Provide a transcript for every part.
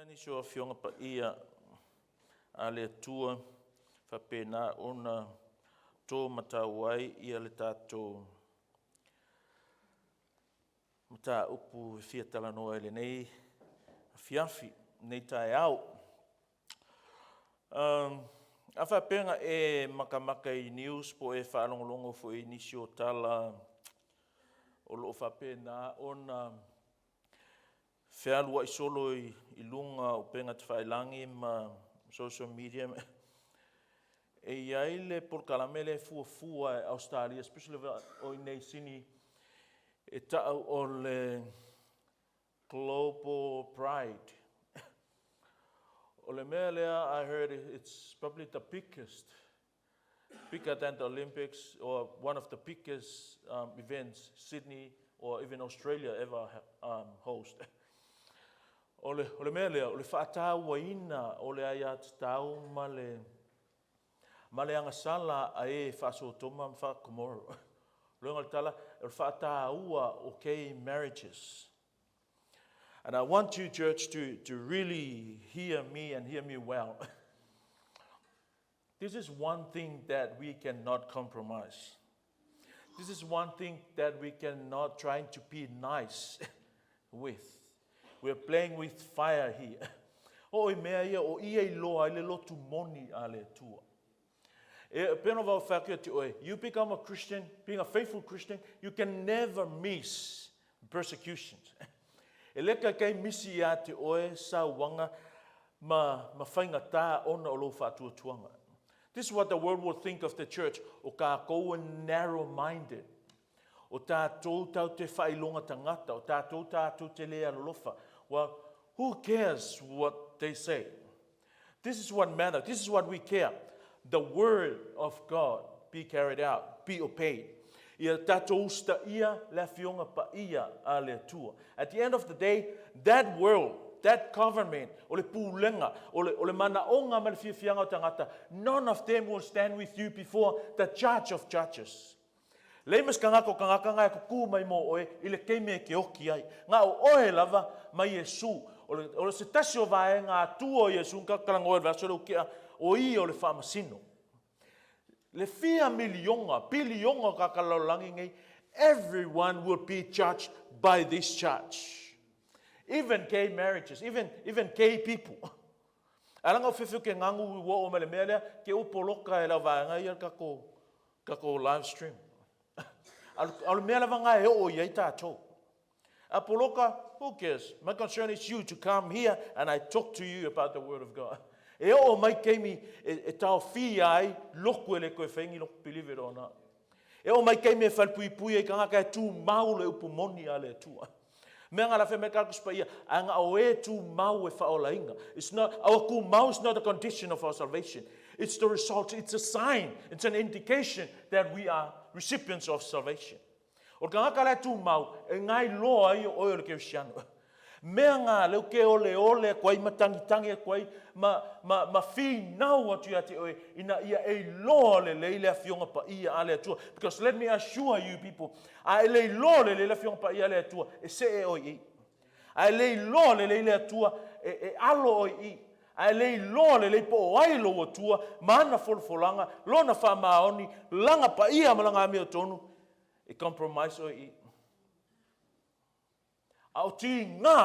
Ni sure fionga pa ia ale tua fa pena ona to matawai ia le tato mata upu fia talanoa ele nei fiafi nei tai au a fa penga e makamaka I news po e fa longo fo inisio tala o lo fa pena ona Fealua I solo I lunga o penga te whailangi ma social media. E iai le por kalamele fua e Australia, especially o nei sini e tau o le Global Pride. O le mea lea, I heard it's probably the biggest, bigger than the Olympics or one of the biggest events Sydney or even Australia ever host. O le mea lea, o le whaatau waina o le aia tau ma le angasala a e whaaso toma mwha komoro. Luenga le tala, o le whaataua o gay marriages. And I want you, church, to really hear me and hear me well. This is one thing that we cannot compromise. This is one thing that we cannot try to be nice with. We're playing with fire here. O mea ia o ia loa le lotu moni ale tua. You become a Christian, being a faithful Christian, you can never miss persecutions. Eleka kai misi ia te oe sa wanga ma whainga tā ona o lo whātua tuanga. This is what the world will think of the church. O ka koa narrow-minded. O tātou tau te whailonga tangata. O tātou te lea lolofa. Well, who cares what they say? This is what matters. This is what we care. The word of God be carried out, be obeyed. Ia tātou usta ia la fionga pa ia a le tua. At the end of the day, that world, that government, o le pūlenga, o le manaonga ma le fiafianga o tangata, none of them will stand with you before the judge of judges. Leimas kangako kangakanga e kuku mai mo oe, I le keime ke oki ai. Ngā o oe lava mai Yesu. O le se tasi o vae ngā tua o Yesu, kalango e vasore o kia, o I o le whamasino. Le fia milionga, bilionga kakalolangi ngai, everyone will be judged by this judge. Even gay marriages, even gay people. Alanga o whiwhi ke ngangu I wo o mele mele, ke upoloka e la vae ngai kako live stream. Al mea lava ngā e o iei tātou. Apoloka, who cares? My concern is you to come here and I talk to you about the word of God. E o mai keimi e tau fi ai loku e le koe whaingi loku believe it or not. E o mai keimi e whalpui e kangaka e tū mau le upu moni a le tua. Mea ngā la whai me kākus pa ia, a ngā o e tū mau e whaola inga. Our ku mau is not a condition of our salvation. It's the result, it's a sign, it's an indication that we are recipients of salvation. O kangaka le tū mau, e ngai loa I o le keusiano. Mea ngā leo ke ole kwai matangitangi kwai ma fi nau atu ia te oe ina ia e loa le leile a fionga pa ia ale atua. Because let me assure you people, a le loa le leile a fionga pa ia ale atua e se e oi I. A le loa le leile atua e alo oi I. A le loa le leipo o ailo atua mana folfolanga, lona wha maoni, langa pa ia malanga amio tonu, e compromise oi I. Au ti ngā,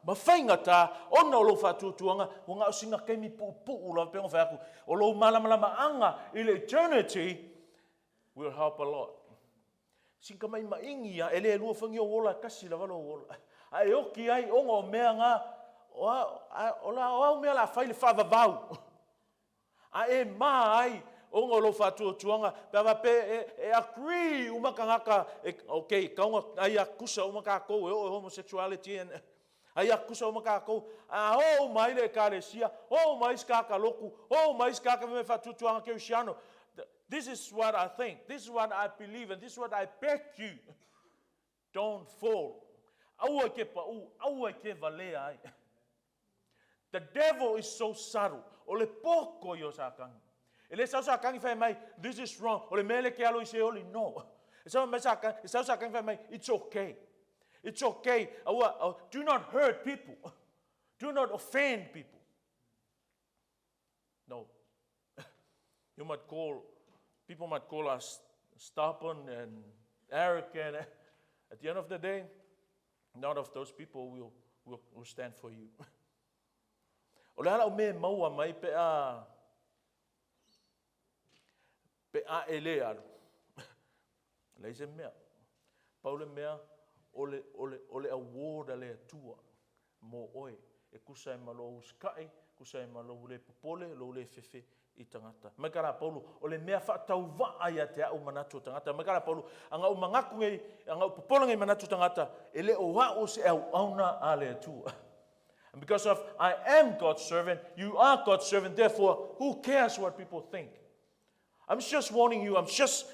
ma whainga tā, ona o lo whātuatuanga, o ngā usinga keimi pu'u la pengo whaku, o lo malamalama anga, I le eternity, will help a lot. Sinka mai maingi a, ele lua whangi o wola, kasi la walo o wola. A e oki ai, onga o mea ngā, o au mea la whaile whavavau. A e mā ai, onga o lo whātuatuanga, pewa pe e agree umakangaka, okay, kaunga ai akusa umakako, e o homosexuality, ai akusa umakako, a o mai le kāresia, o mai skaka loku, o mai skaka me whātuatuanga ke usiano. This is what I think, this is what I believe, and this is what I beg you. Don't fall. Aua ke pa'u, aua ke valea ai. The devil is so subtle. O le poko yo sakangi. Ele sa sakangi fai mai, this is wrong. O le mele ke alo I se oli, no. E sa sakangi fai mai, it's okay. It's okay. Do not hurt people. Do not offend people. No. People might call us stubborn and arrogant. At the end of the day, none of those people will stand for you. O le ala o me maua mai pe a ele alu. Leise mea. Paule mea ole award ale atua mo oe. E kusai malo uskai, kusai malo le popole, lo le fefe I tangata. Mai kara Paulu, ole mea whaatau waa ia te au manatu tangata. Mai kara Paulu, anga u mangaku ngai, anga u popola ngai manatu tangata, ele o wao se au auna ale atua. And because of I am God's servant, you are God's servant, therefore, who cares what people think? I'm just warning you, I'm just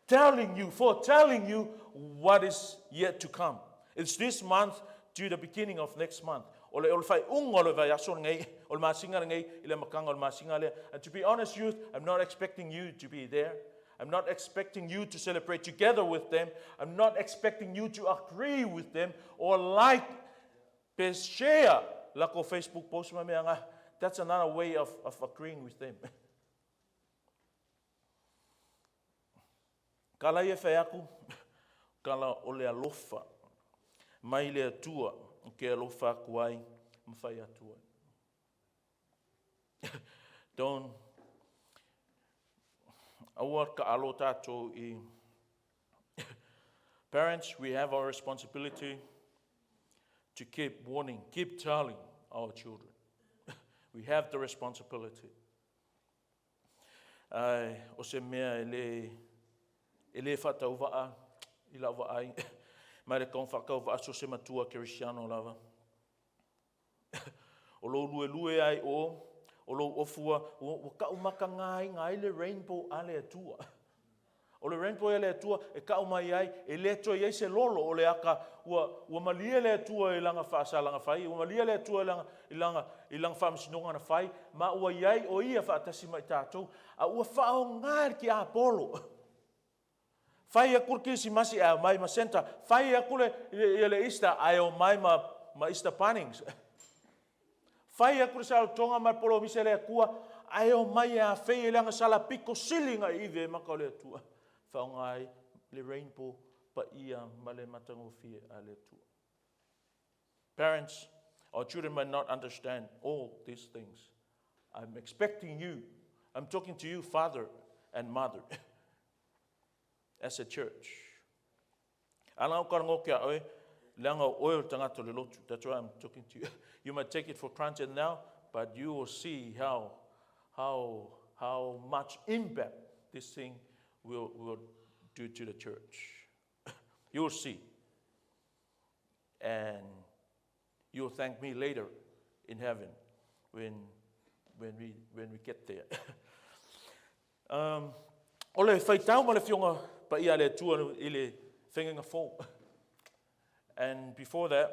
telling you what is yet to come. It's this month to the beginning of next month. Ole fai ole vai aso ngai, ole masinga ngai, ile makanga ole masinga le. And to be honest, youth, I'm not expecting you to be there. I'm not expecting you to celebrate together with them. I'm not expecting you to agree with them or like, share, like on Facebook post. That's another way of agreeing with them. Kala ia fai aku, kala ole alofa, mai le atua, ke alofa aku ai, mawhai atua. Don't, awar ka alo tātou I. Parents, we have our responsibility to keep warning, keep telling our children. We have the responsibility. O se mea ele whatau waa, I lawa ai. Mai le kong whakau waa so se matua Kirisiano lava. O lo lue ai o lo ofua, o ka umaka ngai le rainbow ale atua. O le rainbow ale atua, e ka umai ai, e le atua iei se lolo, o le aka, ua malia le atua I langa whaasalanga whai, ua malia le atua I langa whaamasinonga na whai, ma ua iei o ia whaatasi mai tātou, a ua whao ngār ki a Apollo. Whai a kurki si masi a mai ma senta, whai a kule le Easter, ai o mai ma Easter Pannings. Whai a kure sa tonga mai polo mise le kua, ai o mai a whai langa sala piko silinga iwe maka le atua. Whao ngai le rainbow pa ia ma le matango fie a le atua. Parents, our children might not understand all these things. I'm expecting you, I'm talking to you, father and mother, as a church. Ala o karango kia oe, leanga oil tangata le lotu. That's why I'm talking to you. You might take it for granted now, but you will see how much impact this thing will do to the church. You will see. And you will thank me later in heaven when we get there. Ole fai tau ma le fionga pa ia le tua I le whengenga fō. And before that,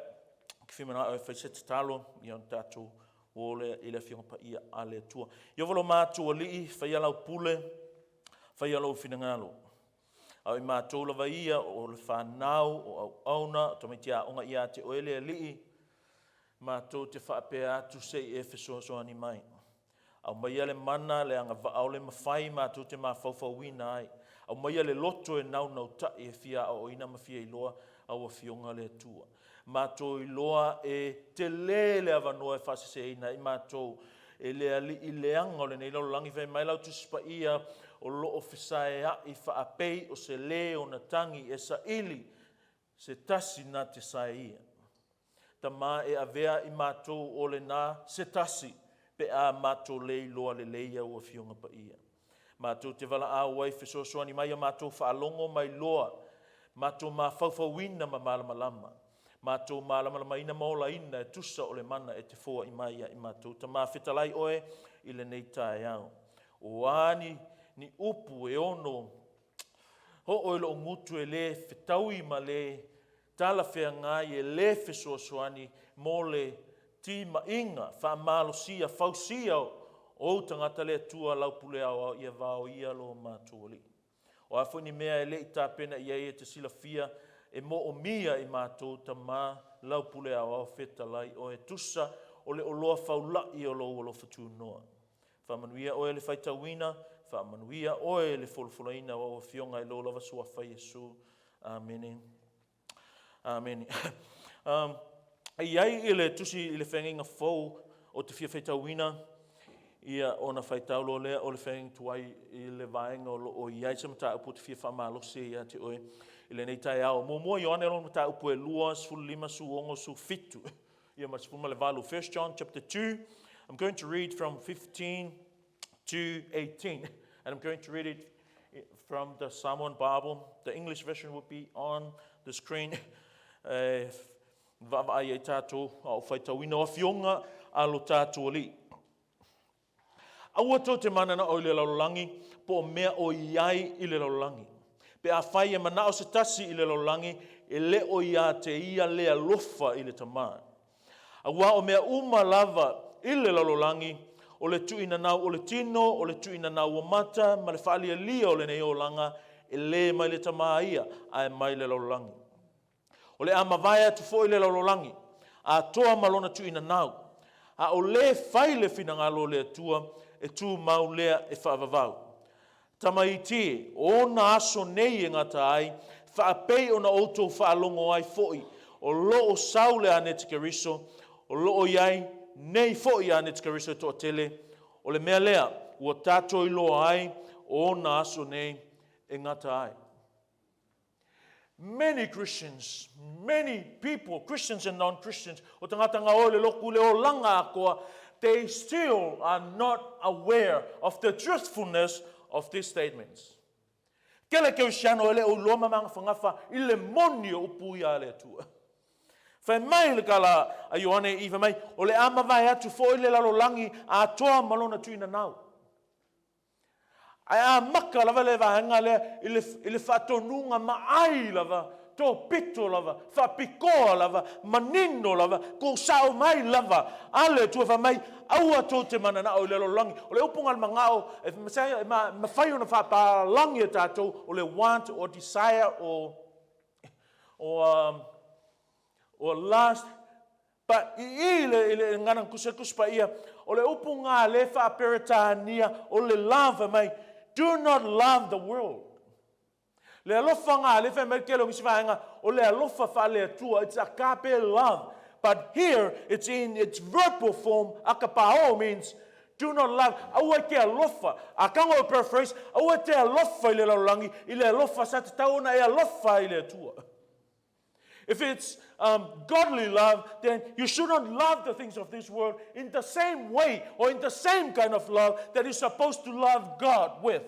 kifimana o fai sete talo, I on tātou o le I le fionga pa ia a le tua. Iovalo mātua lii, fai alau pule, fai alau finangalo. Au I mātou lava ia o le whanau o au auna, tamitia onga ia te oele lii, mātou te whaapea atu se I Efeso Fonoti mai. Au mai le mana le anga vaau le mawhai mātou te mawhauwhauina ai. Au mai le loto e nau tai e fia o ina mawhia I loa au a fionga le tua. Mātou I loa e te lele avanoa e whasese ina I mātou e lea li I leanga o le nei lalo langi whai mai lau tuspa ia o lo o whisae a I whaapei o se le o na tangi e sa ili se tasi na te sae ia. Ta mā e avea I mātou o le nā se tasi pe a mātou lei loa le leia ua fionga pa ia. Mātou te wala a wai whesoasoani mai a mātou whaalongo mai loa. Mātou mā whauwhauina ma malamalama. Mātou malamalama ina maola ina e tusa o le mana e te fōa I mai a I mātou. Ta mā whetalai oe I le nei tae au. O ani ni upu e ono. Ho oilo o ngutu e le whetaui ma le tala whea ngai e le whesoasoani mo le tima inga, whaamalosia, whausia o tangata le tua laupule au ia vao ia lo mātua li. O awhuni mea e le I tāpena ia e te sila fia e mo o mia I mātou ta mā laupule au whetalai o e tusa o le oloa faulai o lo fatu noa. Whamanuia oe le whaitawina, whamanuia oe le fulfulaina o fionga I lo lava sua whai Yesu. Amen. Amen. Iai I le tusi I le whenginga fau o te fia whaitawina, ia ona whaitaulo lea o le whenginga tuai I le vaenga o iai sa mata upu te fia whamalose ia te oe. I le nei tai ao. Mua Ioane lona mata upu e lua, lima, ongo, fitu. Ia masipuma le valu. 1 John chapter 2. I'm going to read from 15 to 18. And I'm going to read it from the Samoan Bible. The English version will be on the screen. Vavai e tātou au whaitawina o fionga alo tātou li. Aua tō te manana o le laulangi, po mea o iai I le laulangi. Pe a whai e mana o se tasi I le laulangi, e le o ia te ia lea lofa I le tamā. Aua o mea uma lava I le laulangi, o le tuina nau o le tino, o le tuina nau o mata, ma le whaalia lia o le nei o langa, e le mai le tamā ia, a e mai le laulangi. O le amawaya tu fo I le laulangi, a toa malona tuina nau, a o le whai le finangalo le tua, e tu mau lea e whaavavau. Tamaiti, o na aso nei e ngata ai, whaapei o na outou whaalongo ai foi, o lo o saule ane te keriso, o lo o iai, nei foi ane te keriso to tele, o le mea lea, ua tātou I loa ai, o na aso nei e ngata ai. Many Christians, many people, Christians and non-Christians, o tangata ngā o le loku le o langa akoa, they still are not aware of the truthfulness of these statements. Kele keu siano ele o loma manga whangafa I le moni o upu ia le tua. Whai mai le kala a Ioane Iwa mai, o le amawai atu fo I le lalolangi a toa malona tuina nau. Ai a maka lava le vahanga lea I le whatonunga maai lava, tō pito lava, whapikoa lava, manino lava, ko sao mai lava, ale tua wha mai, aua tō te manana o le lalolangi, o le upunga le mangao, e mawhai ona whapalangi e tātou, o le want or desire or lust, but I le ngana kuspa ia, o le upunga le whaperetania, o le lava mai, do not love the world. Le alofa ngā, le whai merkelo ngisi whaenga, o le alofa wha le tua, it's agape love. But here, it's in its verbal form, akapao means, do not love. Aua ke alofa. A kango paraphrase, aua te alofa I le laulangi, I le alofa sa te tauna e alofa I le tua. If it's godly love, then you should not love the things of this world in the same way or in the same kind of love that you're supposed to love God with.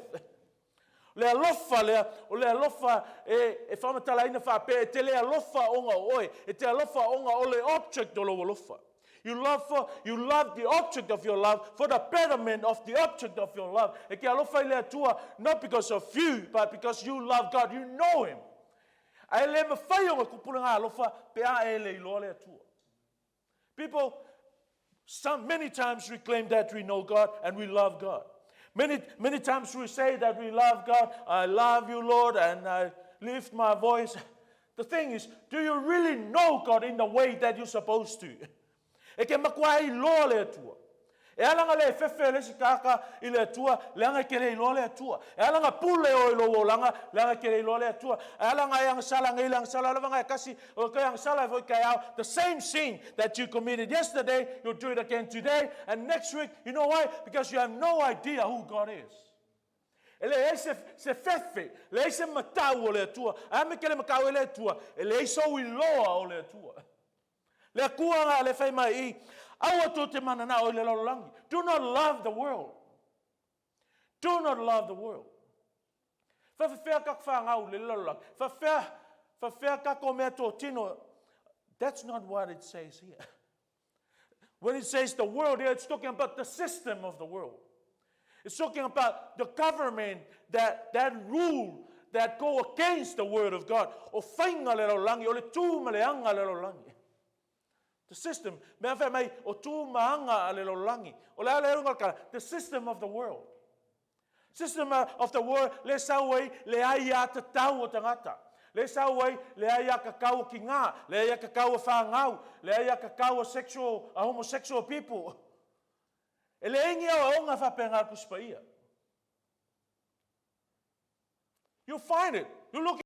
Le alofa lea, o le alofa e whamatalaina whape, e te le alofa onga oe, e te alofa onga o le object o lo alofa. You love the object of your love for the betterment of the object of your love. E ke alofa I lea tua, not because of you, but because you love God, you know Him. Ai le mawhai o ngā kupuna ngā alofa, pe a e le iloa lea tua. People, many times we claim that we know God and we love God. Many times we say that we love God. I love you, Lord, and I lift my voice. The thing is, do you really know God in the way that you're supposed to? E ke makua I loa le tua. E alanga le fefe le sikaka I le tua, le anga ke le iloa le tua. E alanga pule o ilo o langa, le anga ke le iloa le tua. E alanga yang sala ngai lang sala lava kasi o ka yang sala foi kai out. The same sin that you committed yesterday, you'll do it again today and next week. You know why? Because you have no idea who God is. Ele se fefe, le se matau o le tua. A me ke le makau le tua. Ele so iloa o le tua. Le kua le fai mai aua tō te manana o le laulangi. Do not love the world. Do not love the world. Whawhawhea kak whangau le laulangi. Whawhea kak o mea tō tino. That's not what it says here. When it says the world here, it's talking about the system of the world. It's talking about the government that rule, that go against the word of God. O whainga le laulangi, o le tūmaleanga le laulangi. The system, mea whai mai o tū maanga a le laulangi. O le ale runga the system of the world. System of the world, le sauei, le ai a te tau o tangata. Le sa wai, le ia kakau ki ngā, le ia kakau whāngau, le ia kakau homosexual people. E le ingi au aonga whapenga kuspa ia. You'll find it. You look